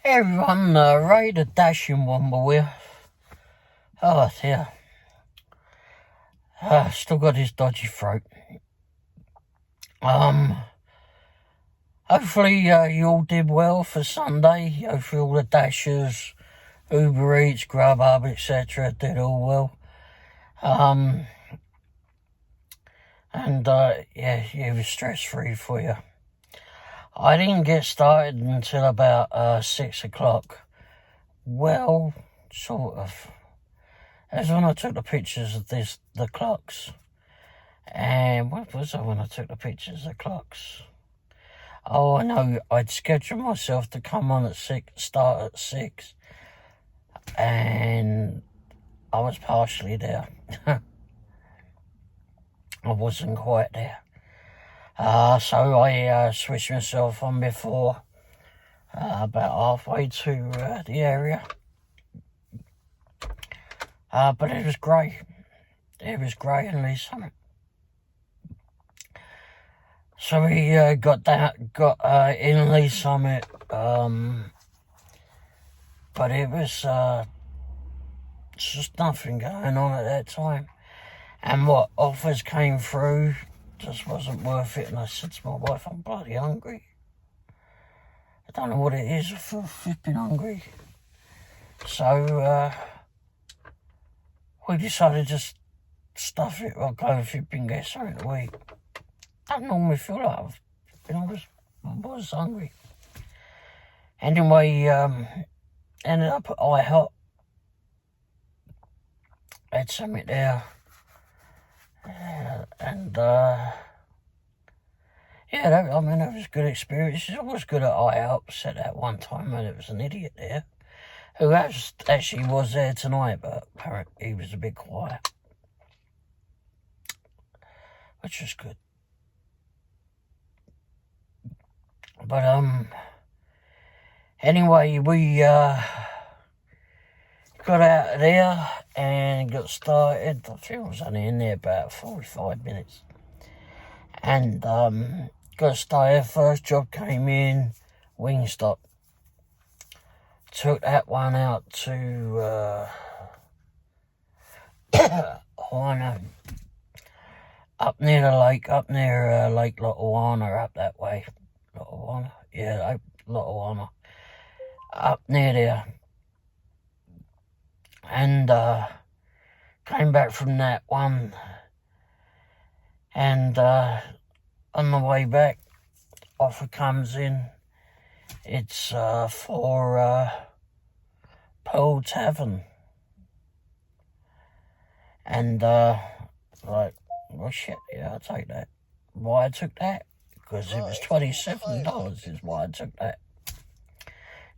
Hey everyone, Ray the Dashing Womble here. Oh dear. Still got this dodgy throat. Hopefully you all did well for Sunday. Hopefully all the Dashers, Uber Eats, Grubhub, etc. did all well. Yeah, it was stress-free for you. I didn't get started until about 6 o'clock. Well, sort of. That's when I took the pictures of the clocks. And what was I when I took the pictures of the clocks? Oh, I know, I'd scheduled myself to come on at 6, start at 6. And I was partially there. I wasn't quite there. So I switched myself on before, about halfway to the area. But it was great. It was great in Lee Summit. So we got in Lee Summit, but it was just nothing going on at that time. And what offers came through just wasn't worth it. And I said to my wife, I'm bloody hungry. I don't know what it is, I feel flipping hungry. So we decided to just stuff it. I'll go and flipping get something to eat. I don't normally feel like I was hungry. Anyway, ended up at IHOP. Had something there. Yeah, that was a good experience. It's always good at IHOP. Said that one time when there was an idiot there who actually was there tonight, but apparently he was a bit quiet, which was good. But anyway, we got out of there and got started. I think I was only in there about 45 minutes. And got started. First job came in, Wingstop. Took that one out to Hoana, up near the lake, up near Lake Lotawana, up that way. Lotawana? Yeah, Lotawana. Up near there. And came back from that one. And on the way back, offer comes in. It's for Pearl Tavern. And well shit, yeah, I'll take that. Why I took that? Because it was $27 is why I took that.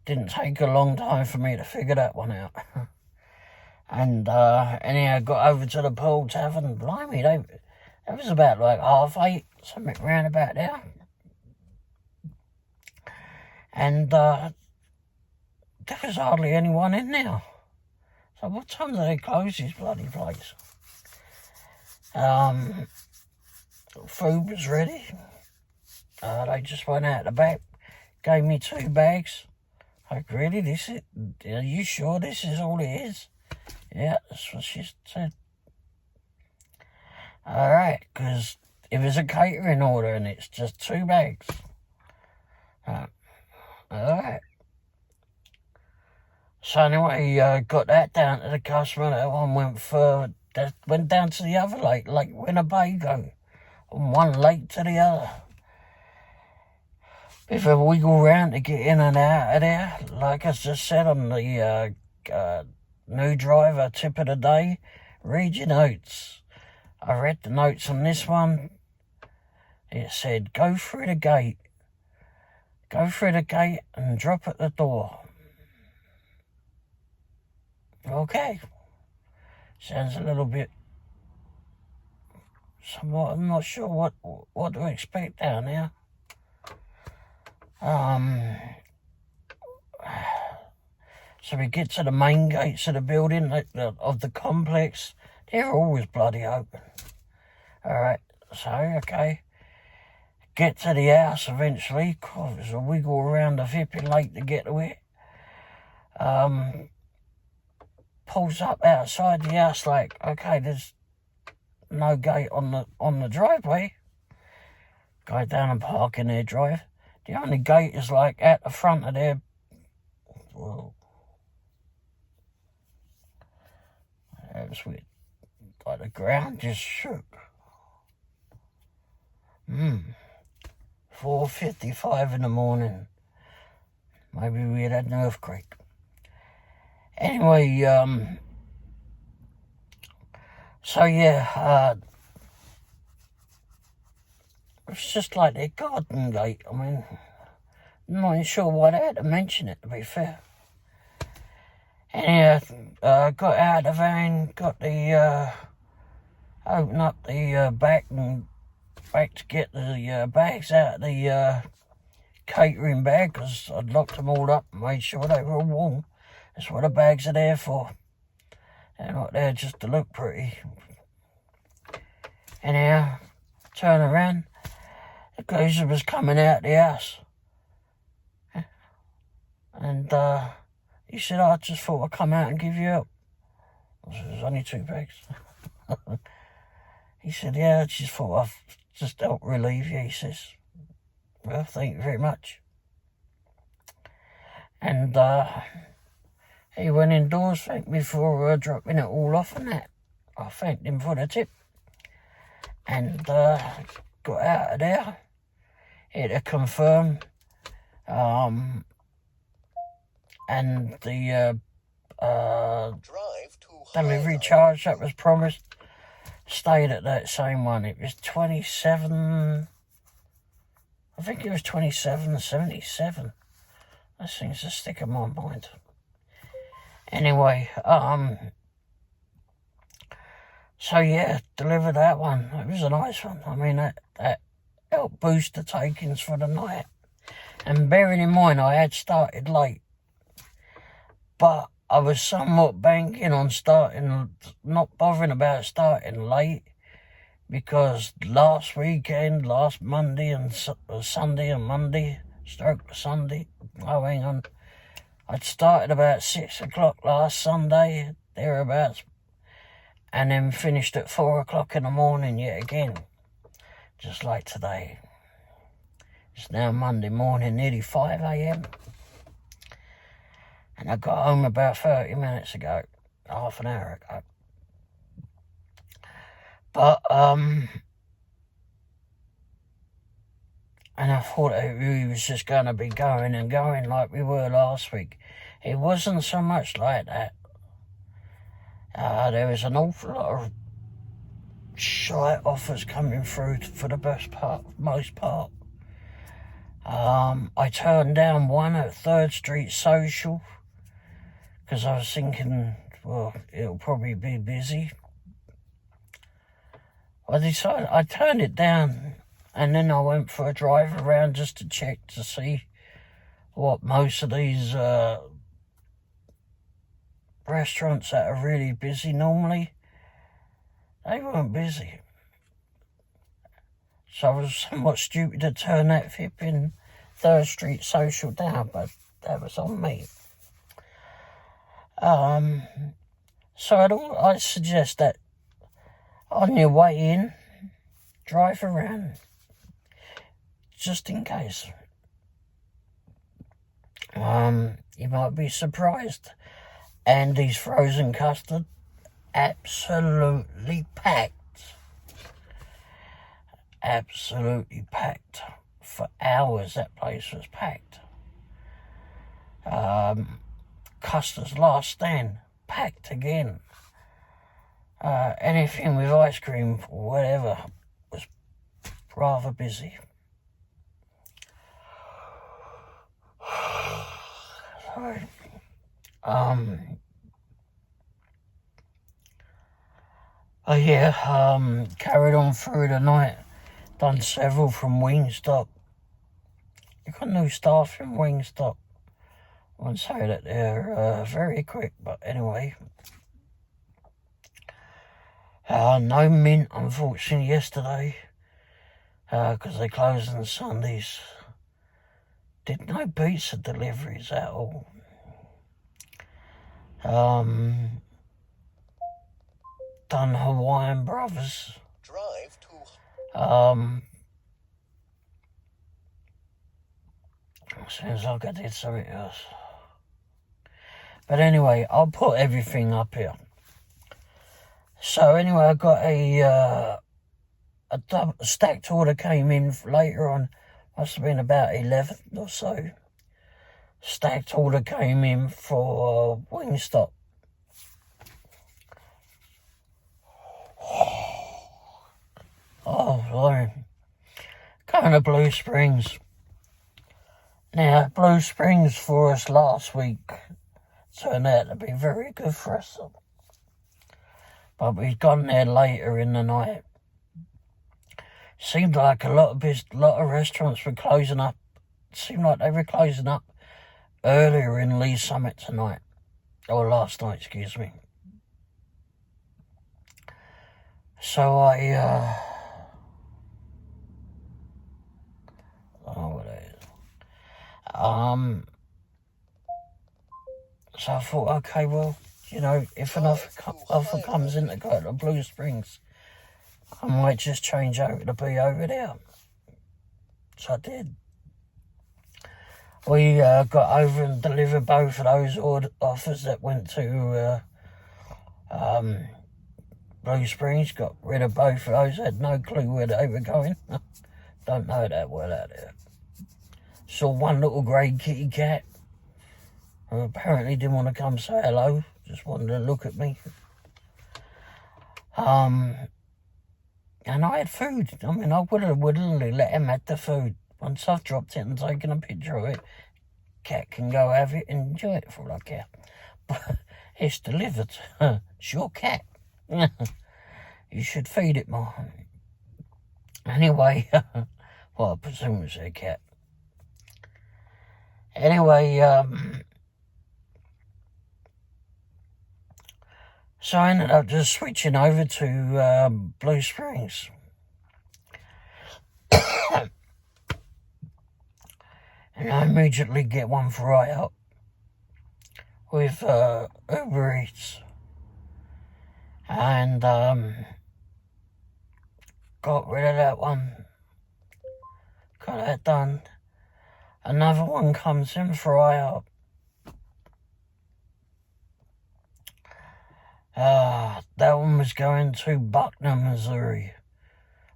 Didn't take a long time for me to figure that one out. And anyhow, got over to the Pearl Tavern. Blimey, it was about like 8:30, something round about there. And there was hardly anyone in there. So what time do they close this bloody place? Food was ready. They just went out the back, gave me 2 bags. Like, really, are you sure this is all it is? Yeah, that's what she said. Alright, because it was a catering order and it's just 2 bags. Alright. So anyway, got that down to the customer. That one went down to the other lake, Lake Winnebago. From one lake to the other. If a wiggle round to get in and out of there. Like I just said on the new driver tip of the day, read your notes. I read the notes on this one. It said, go through the gate. Go through the gate and drop at the door. Okay. Sounds a little bit somewhat, I'm not sure what to expect down here. So we get to the main gates of the building, of the complex. They're always bloody open. Alright, so, okay. Get to the house eventually. God, there's a wiggle around the flipping lake to get to it. pulls up outside the house like, okay, there's no gate on the driveway. Go down and park in their drive. The only gate is like at the front of their... Well, that was weird. Like the ground just shook. 4:55 in the morning. Maybe we had an earthquake. Anyway, so yeah, it's just like their garden gate. I mean, I'm not even sure why they had to mention it, to be fair. Anyhow, got out of the van, got the, opened up the back to get the bags out of the catering bag, because I'd locked them all up and made sure they were all warm. That's what the bags are there for. They're not there just to look pretty. Anyhow, turn around. The geezer was coming out the house. And he said, I just thought I'd come out and give you help. I said, there's only 2 bags. He said, yeah, I just thought I'd just help relieve you, he says. Well, thank you very much. And he went indoors, thanked me for dropping it all off and that. I thanked him for the tip. And got out of there. Here to confirm. And the delivery charge that was promised stayed at that same one. It was 27... I think it was 27.77. That seems to stick in my mind. Anyway, so yeah, delivered that one. It was a nice one. I mean, that helped boost the takings for the night. And bearing in mind, I had started late. But I was somewhat banking on not bothering about starting late. Because last weekend, last Monday and Sunday and Monday, Sunday, oh hang on, I'd started about 6 o'clock last Sunday, thereabouts, and then finished at 4 o'clock in the morning yet again, just like today. It's now Monday morning, nearly 5 a.m. And I got home about 30 minutes ago, half an hour ago. But, and I thought it really was just going to be going and going like we were last week. It wasn't so much like that. There was an awful lot of shite offers coming through for the most part. I turned down one at 3rd Street Social because I was thinking, well, it'll probably be busy. I decided I turned it down, and then I went for a drive around just to check to see what most of these restaurants that are really busy normally, they weren't busy. So I was somewhat stupid to turn that flipping 3rd Street Social down, but that was on me. So I'd suggest that on your way in, drive around, just in case. You might be surprised. Andy's frozen custard, absolutely packed. Absolutely packed. For hours, that place was packed. Custer's Last Stand, packed again. Anything with ice cream or whatever was rather busy. Sorry. Carried on through the night. Done several from Wingstop. You got new staff from Wingstop. I wouldn't say that they're very quick, but anyway. No mint, unfortunately, yesterday, because they closed on Sundays. Did no pizza deliveries at all. Done Hawaiian Brothers. Drive to Seems like I did something else. But anyway, I'll put everything up here. So anyway, I got a stacked order came in later on. Must have been about 11 or so. Stacked order came in for Wingstop. Oh, Lord. Going to Blue Springs. Now, Blue Springs for us last week turned out to be very good for us. But we've gone there later in the night. Seemed like a lot of restaurants were closing up. Seemed like they were closing up earlier in Lee Summit tonight. Or last night, excuse me. So I don't know what it is. So I thought, okay, well, you know, if an offer comes in to go to Blue Springs, I might just change over to be over there. So I did. We got over and delivered both of those offers that went to Blue Springs. Got rid of both of those. Had no clue where they were going. Don't know that well out there. Saw one little grey kitty cat who apparently didn't want to come say hello. Just wanted to look at me. And I had food. I mean, I would have willingly let him have the food. Once I've dropped it and taken a picture of it, cat can go have it and enjoy it for all I care. But it's delivered. It's your cat. You should feed it more. Anyway, well, I presume it's a cat. Anyway, so I ended up just switching over to Blue Springs. And I immediately get one for IHOP with Uber Eats. And got rid of that one. Got that done. Another one comes in for IHOP. That one was going to Buckner, Missouri.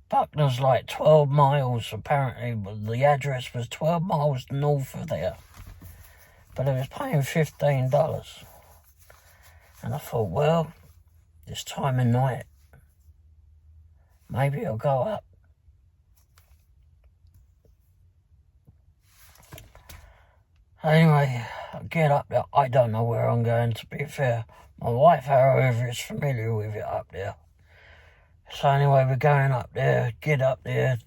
Buckner's like 12 miles, apparently, but the address was 12 miles north of there. But it was paying $15. And I thought, well, this time of night, maybe I'll go up. Anyway, I get up there. I don't know where I'm going, to be fair. My wife, however, is familiar with it up there. So anyway, we're going up there, get up there,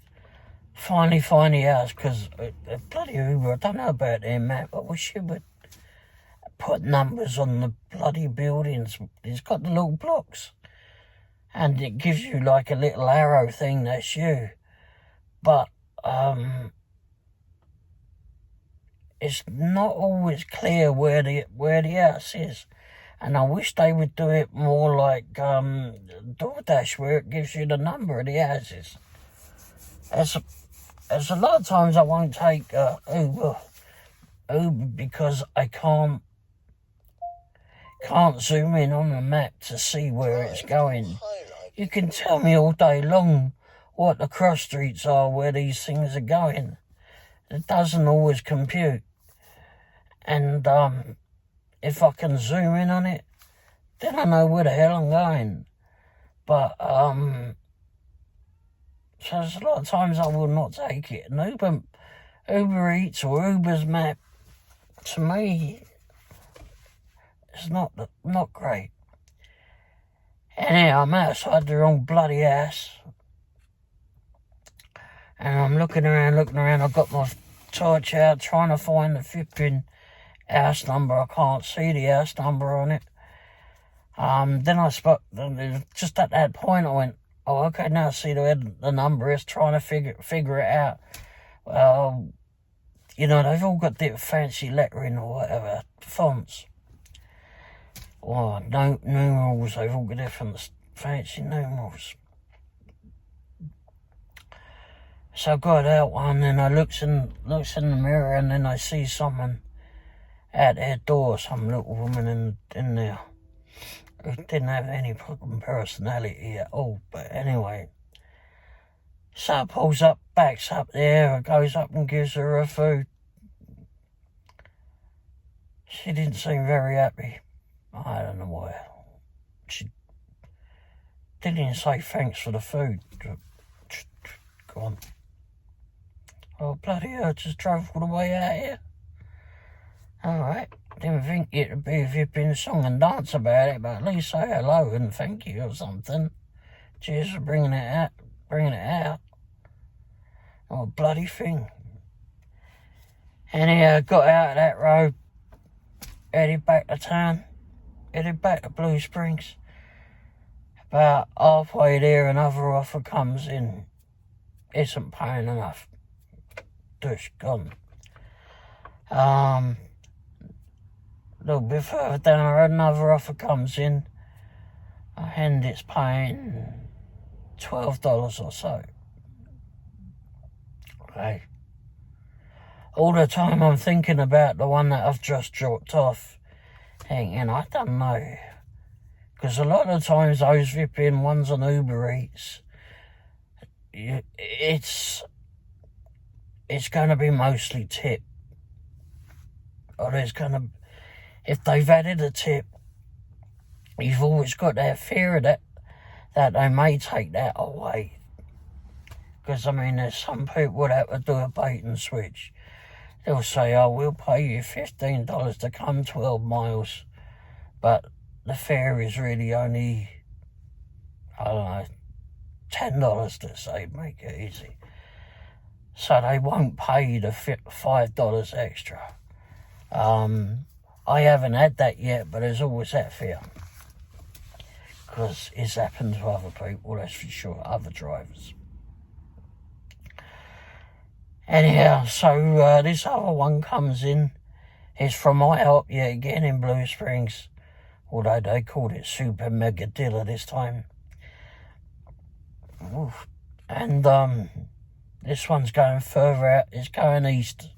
finally find the house, because bloody Uber, I don't know about their map, I wish it would put numbers on the bloody buildings. It's got the little blocks. And it gives you like a little arrow thing, that's you. But, it's not always clear where the house is. And I wish they would do it more like DoorDash, where it gives you the number of the houses. As a lot of times I won't take Uber because I can't zoom in on the map to see where it's going. You can tell me all day long what the cross streets are where these things are going. It doesn't always compute. And if I can zoom in on it, then I know where the hell I'm going. But, so there's a lot of times I will not take it. And Uber Eats or Uber's map, to me, is not great. Anyhow, I'm outside the wrong bloody house. And I'm looking around. I've got my torch out, trying to find the flipping house number. I can't see the house number on it. Then I spot, just at that point I went, oh, okay, now I see the number is, trying to figure it out. Well, you know, they've all got the fancy lettering or whatever, fonts. Oh, no numerals, they've all got different fancy numerals. So I got out one and I looks in the mirror and then I see someone at their door, some little woman in there who didn't have any fucking personality at all. But anyway, so it pulls up, backs up there, goes up and gives her food. She didn't seem very happy. I don't know why. She didn't even say thanks for the food. Go on. Oh, bloody hell, just drove all the way out here. Alright, didn't think it'd be if you'd been song and dance about it, but at least say hello and thank you or something. Cheers for bringing it out. Oh, bloody thing. Anyhow, got out of that road, headed back to town, headed back to Blue Springs. About halfway there, another offer comes in. Isn't paying enough. Dush, gone. A little bit further down the road, another offer comes in, and it's paying $12 or so. Okay. All the time I'm thinking about the one that I've just dropped off, thinking, I don't know. Because a lot of times those flipping ones on Uber Eats, it's going to be mostly tip. Or if they've added a tip, you've always got that fear that they may take that away. Because, I mean, there's some people that would do a bait and switch. They'll say, oh, we'll pay you $15 to come 12 miles. But the fare is really only, I don't know, $10 to say, make it easy. So they won't pay you the $5 extra. I haven't had that yet, but there's always that fear. Because it's happened to other people, that's for sure, other drivers. Anyhow, so this other one comes in. It's from IHOP yet again in Blue Springs. Although they called it Super Mega Dealer this time. Oof. And this one's going further out. It's going east.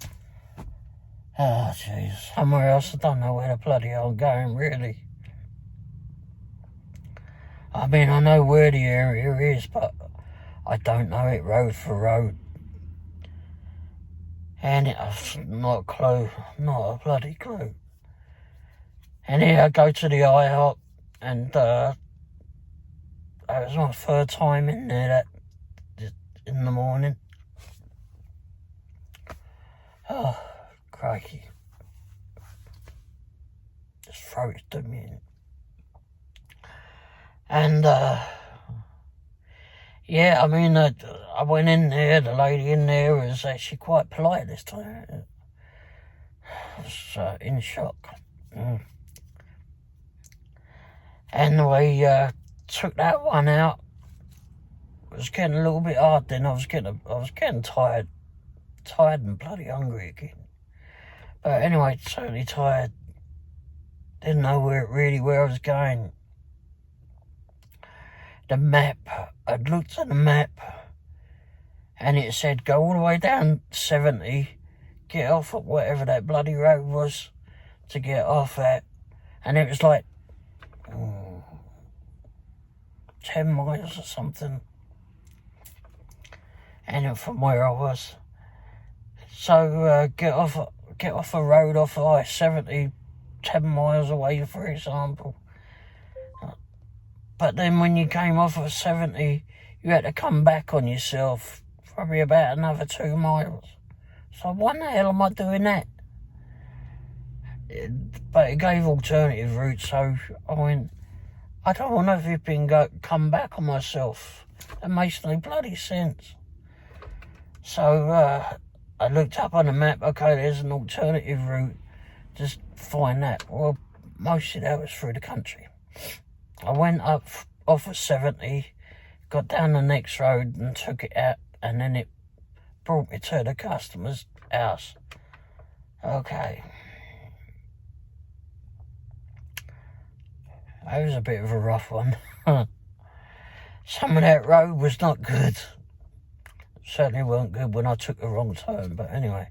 Oh, jeez. Somewhere else. I don't know where the bloody hell I'm going, really. I mean, I know where the area is, but I don't know it road for road. And it's not a clue. Not a bloody clue. And here I go to the IHOP, and that was my third time in there in the morning. Oh, crikey. This throat is doing me in. And, yeah, I mean, I went in there, the lady in there was actually quite polite this time. I was in shock. And we took that one out. It was getting a little bit hard then. I was getting tired and bloody hungry again. But anyway, totally tired. Didn't know where I was going. The map, I'd looked at the map, and it said go all the way down 70, get off at whatever that bloody road was to get off at, and it was like 10 miles or something, and from where I was. So get off a road off of I-70, 10 miles away, for example. But then when you came off of 70, you had to come back on yourself, probably about another 2 miles. So why the hell am I doing that? But it gave alternative routes, so I went, I don't want to come back on myself. That makes no bloody sense. So I looked up on the map, okay, there's an alternative route, just find that. Well, mostly that was through the country. I went up off of 70, got down the next road and took it out, and then it brought me to the customer's house. Okay. It was a bit of a rough one. Some of that road was not good. Certainly weren't good when I took the wrong turn. But anyway,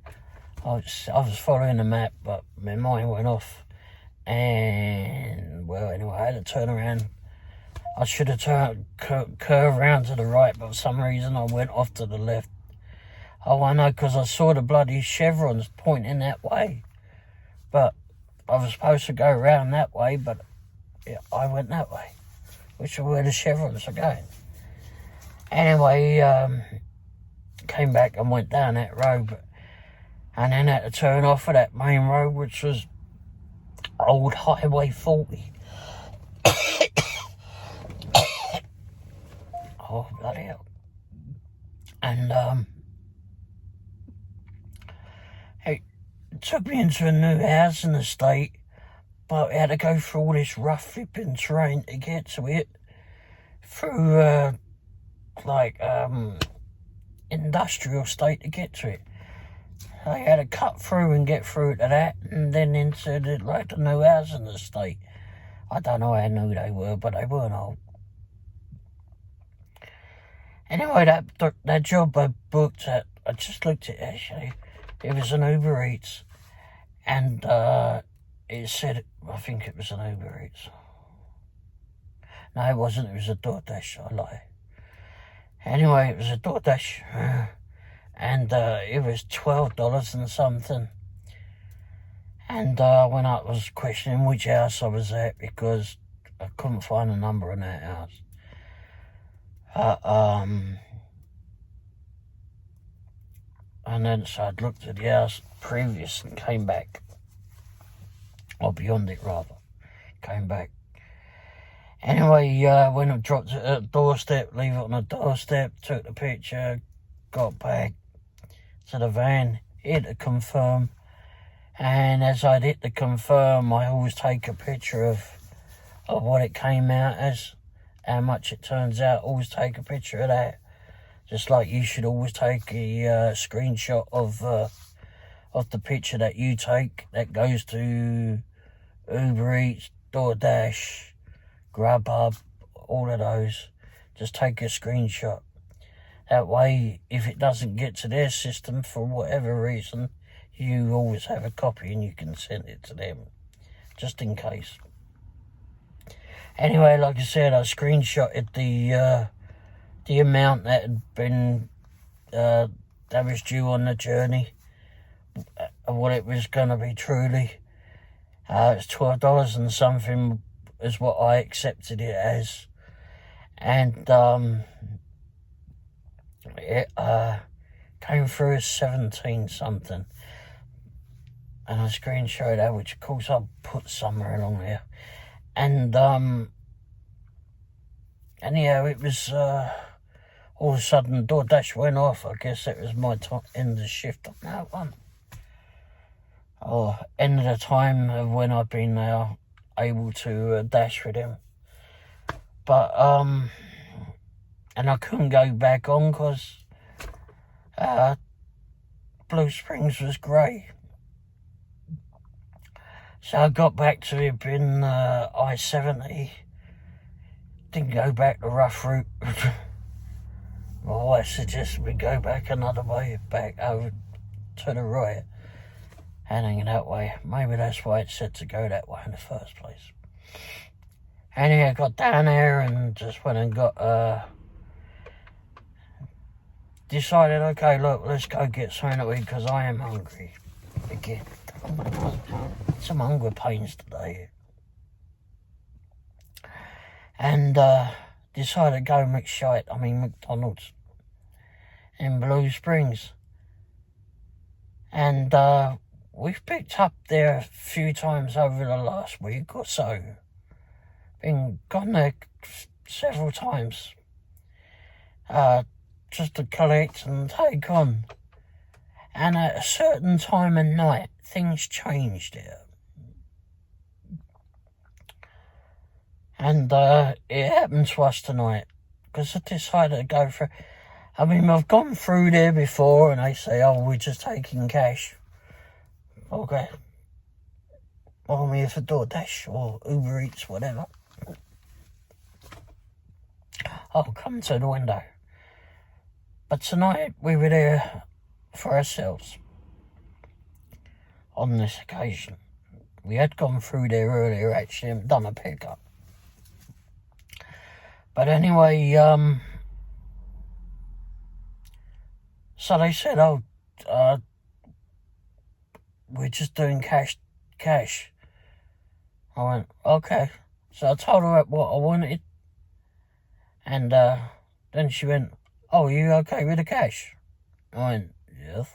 I was following the map, but my mind went off. And, well, anyway, I had to turn around. I should have turned, curved around to the right, but for some reason I went off to the left. Oh, I know, because I saw the bloody chevrons pointing that way. But I was supposed to go around that way, but yeah, I went that way, which is where the chevrons are going. Anyway, came back and went down that road, and then had to turn off of that main road, which was old Highway 40. Oh, bloody hell. And, it took me into a new housing estate, but we had to go through all this rough flipping terrain to get to it, through, industrial estate to get to it. I had to cut through and get through to that, and then into the new housing estate. I don't know how new they were, but they weren't old. Anyway, that job I booked at, I just looked at it actually. It was an Uber Eats, and it said, I think it was an Uber Eats. No, it wasn't. It was a DoorDash. I lie. Anyway, it was a DoorDash. And it was $12 and something. And when I was questioning which house I was at, because I couldn't find a number on that house. And then so I'd looked at the house previous and came back. Or beyond it rather. Came back. Anyway, when I dropped it at the doorstep, leave it on the doorstep, took the picture, got back to the van, hit the confirm, and as I'd hit the confirm, I always take a picture of what it came out as, how much it turns out, always take a picture of that, just like you should always take a screenshot of the picture that you take that goes to Uber Eats, DoorDash, Grubhub, all of those. Just take a screenshot. That way, if it doesn't get to their system for whatever reason, you always have a copy and you can send it to them, just in case. Anyway, like I said, I screenshotted the amount that had been that was due on the journey, what it was going to be truly. It's $12 and something is what I accepted it as, and it came through as 17 something, and I screenshot that, which of course I'll put somewhere along there, and anyhow, it was all of a sudden DoorDash went off. I guess it was my end of the shift on that one, or end of the time of when I've been able to dash with him, but and I couldn't go back on because Blue Springs was grey. So I got back to it in I-70. Didn't go back the rough route. My wife suggested we go back another way, back over to the right, heading that way. Maybe that's why it said to go that way in the first place. Anyway, I got down there and just went and got decided, okay, look, let's go get something to eat because I am hungry again. Some hunger pains today. And decided to go McDonald's in Blue Springs. And we've picked up there a few times over the last week or so. Gone there several times. Just to collect and take on. And at a certain time of night, things changed here. And it happened to us tonight, because I decided to go for... I've gone through there before, and they say, oh, we're just taking cash. Okay. Well, I'm here for DoorDash or Uber Eats, whatever. oh, come to the window. But tonight we were there for ourselves. On this occasion, we had gone through there earlier actually and done a pickup. But anyway, so they said, oh, we're just doing cash. I went, okay. So I told her what I wanted. And then she went, oh, are you okay with the cash? I went, yes.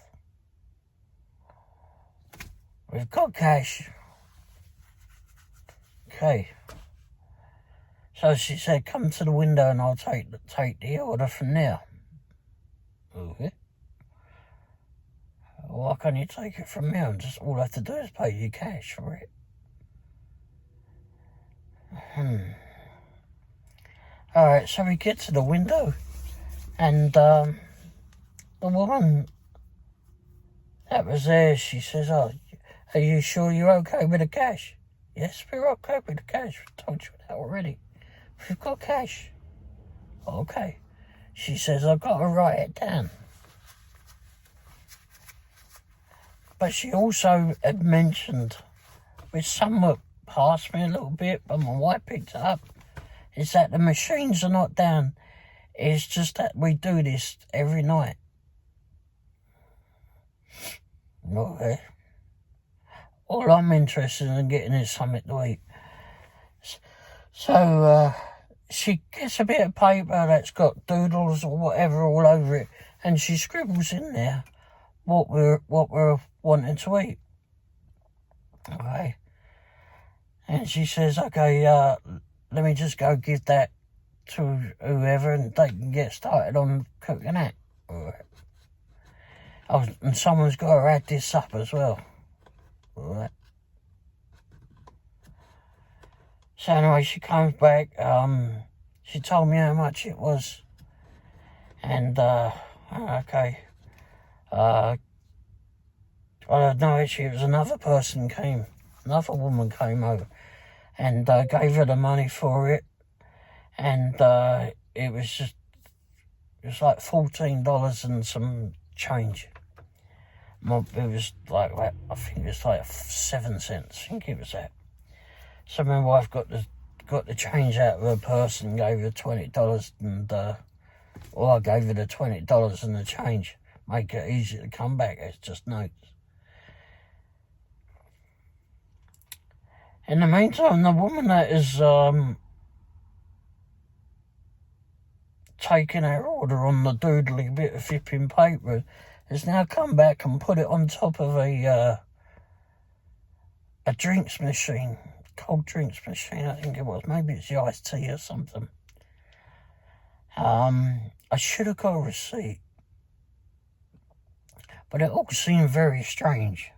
We've got cash. Okay. So she said, come to the window and I'll take the order from there. Okay. Why can't you take it from there? And just all I have to do is pay you cash for it. Alright, so we get to the window and the woman that was there, she says, oh, are you sure you're okay with the cash? Yes, we're okay with the cash. I told you that already. We've got cash. Okay. She says, I've got to write it down. But she also had mentioned, which somewhat passed me a little bit, but my wife picked it up, is that the machines are not down. It's just that we do this every night. Okay. All I'm interested in getting is something to eat. So, she gets a bit of paper that's got doodles or whatever all over it, and she scribbles in there what we're wanting to eat. Okay. And she says, okay, let me just go give that to whoever and they can get started on cooking that. Alright. Oh, and someone's got to add this up as well. Alright. So anyway, she comes back, she told me how much it was. And, okay. I don't know, actually, it was another woman came over and gave her the money for it. And it was like $14 and some change. It was like, I think it was like 7 cents. I think it was that. So my wife got the change out of her purse and gave her $20 and, I gave her the $20 and the change. Make it easy to come back, it's just notes. In the meantime, the woman that is taking our order on the doodly bit of flipping paper has now come back and put it on top of a drinks machine, cold drinks machine, I think it was. Maybe it's the iced tea or something. I should have got a receipt, but it all seemed very strange.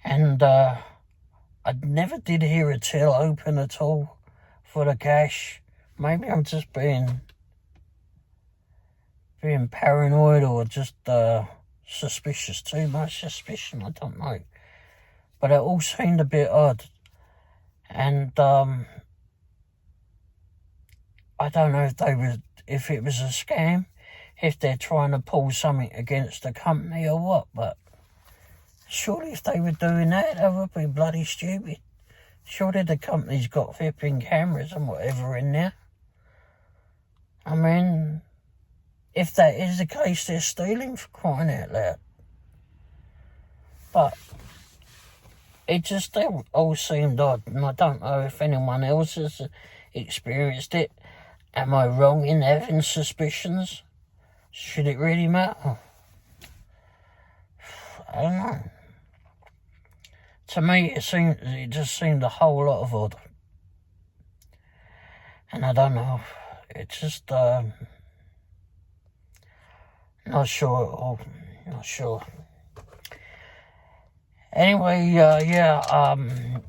And I never did hear a till open at all for the cash. Maybe I'm just being paranoid or just suspicious, too much suspicion, I don't know. But it all seemed a bit odd. And I don't know if it was a scam, if they're trying to pull something against the company or what, but surely if they were doing that, they would be bloody stupid. Surely the company's got flipping cameras and whatever in there. I mean, if that is the case, they're stealing, for crying out loud. But it just all seemed odd, and I don't know if anyone else has experienced it. Am I wrong in having suspicions? Should it really matter? I don't know. To me, it just seemed a whole lot of odd. And I don't know. It's just, not sure at all. Not sure. Anyway, I'm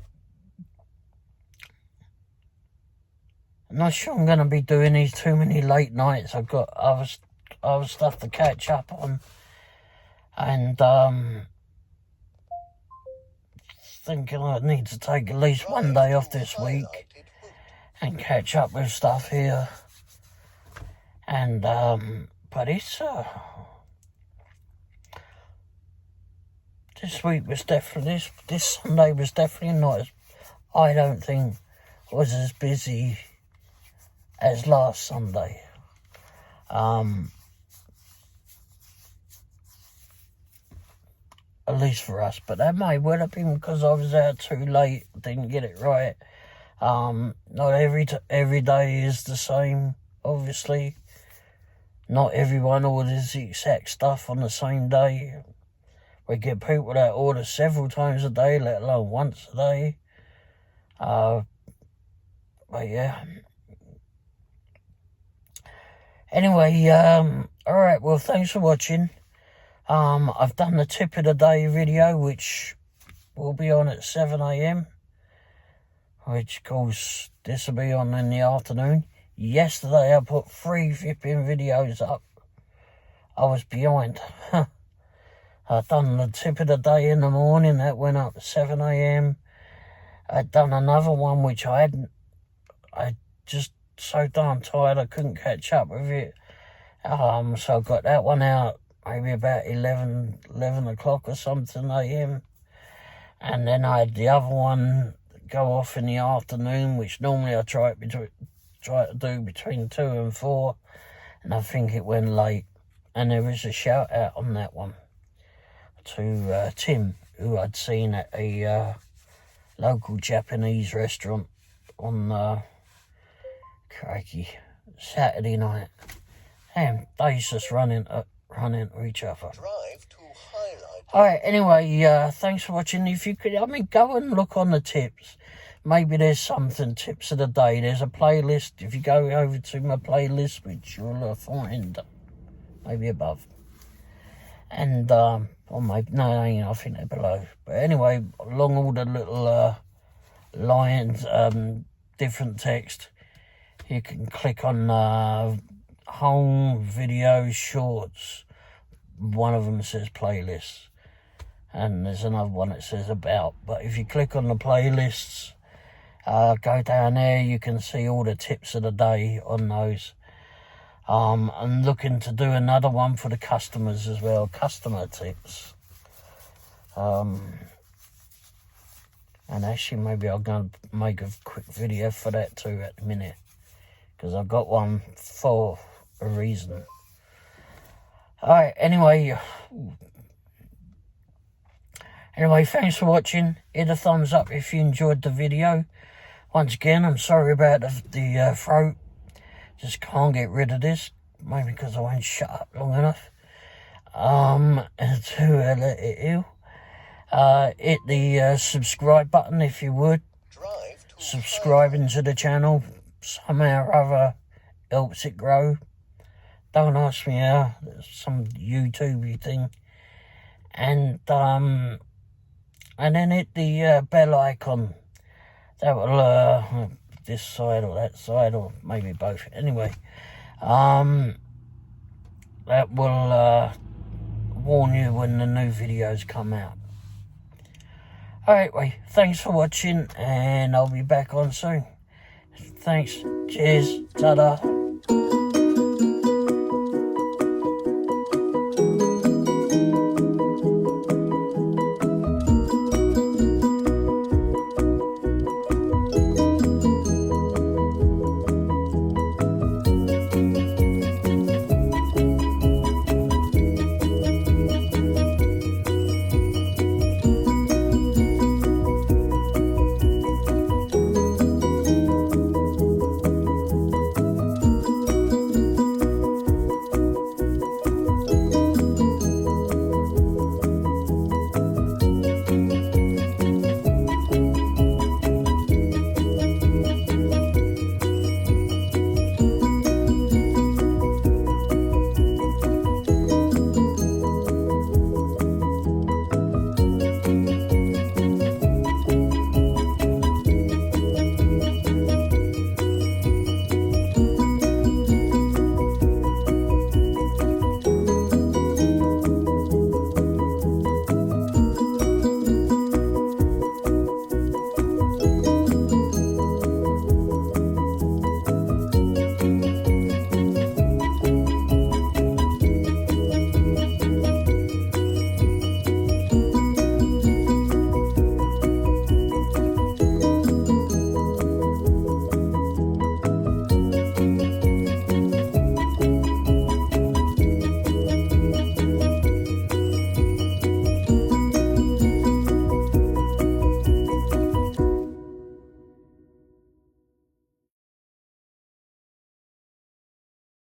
not sure I'm going to be doing these too many late nights. I've got other stuff to catch up on. And, thinking I need to take at least one day off this week and catch up with stuff here. And, but it's, this week was definitely, this Sunday was definitely not as, I don't think, was as busy as last Sunday. At least for us, but that may well have been because I was out too late, didn't get it right. Not every day is the same, obviously. Not everyone orders the exact stuff on the same day. We get people that order several times a day, let alone once a day. But yeah. Anyway, alright, well, thanks for watching. I've done the tip of the day video, which will be on at 7 AM. Which, of course, this will be on in the afternoon. Yesterday, I put 3 flipping videos up. I was behind. I'd done the tip of the day in the morning. That went up at 7 AM. I'd done another one, which I just so darn tired I couldn't catch up with it. So I got that one out maybe about 11 o'clock or something AM. And then I had the other one go off in the afternoon, which normally I try to do between 2 and 4. And I think it went late. And there was a shout out on that one to Tim, who I'd seen at a local Japanese restaurant on crikey, Saturday night. Damn, days just running to each other. Alright, anyway, thanks for watching. If you could, go and look on the tips. Maybe there's something, tips of the day. There's a playlist. If you go over to my playlist, which you'll find maybe above. And, or maybe, no, I think they're below. But anyway, along all the little lines, different text, you can click on home, video, shorts. One of them says playlists. And there's another one that says about. But if you click on the playlists, go down there, you can see all the tips of the day on those. I'm looking to do another one for the customers as well, customer tips. And actually, maybe I'm going to make a quick video for that too at the minute, because I've got one for a reason. Alright, anyway, thanks for watching. Hit a thumbs up if you enjoyed the video. Once again, I'm sorry about the throat. Just can't get rid of this. Maybe because I won't shut up long enough. To let it heal. Hit the subscribe button if you would. Subscribing to the channel somehow or other helps it grow. Don't ask me how. There's some YouTube thing. And then hit the bell icon. That will this side or that side, or maybe both. Anyway, that will warn you when the new videos come out. Alright, thanks for watching, and I'll be back on soon. Thanks. Cheers. Ta-da.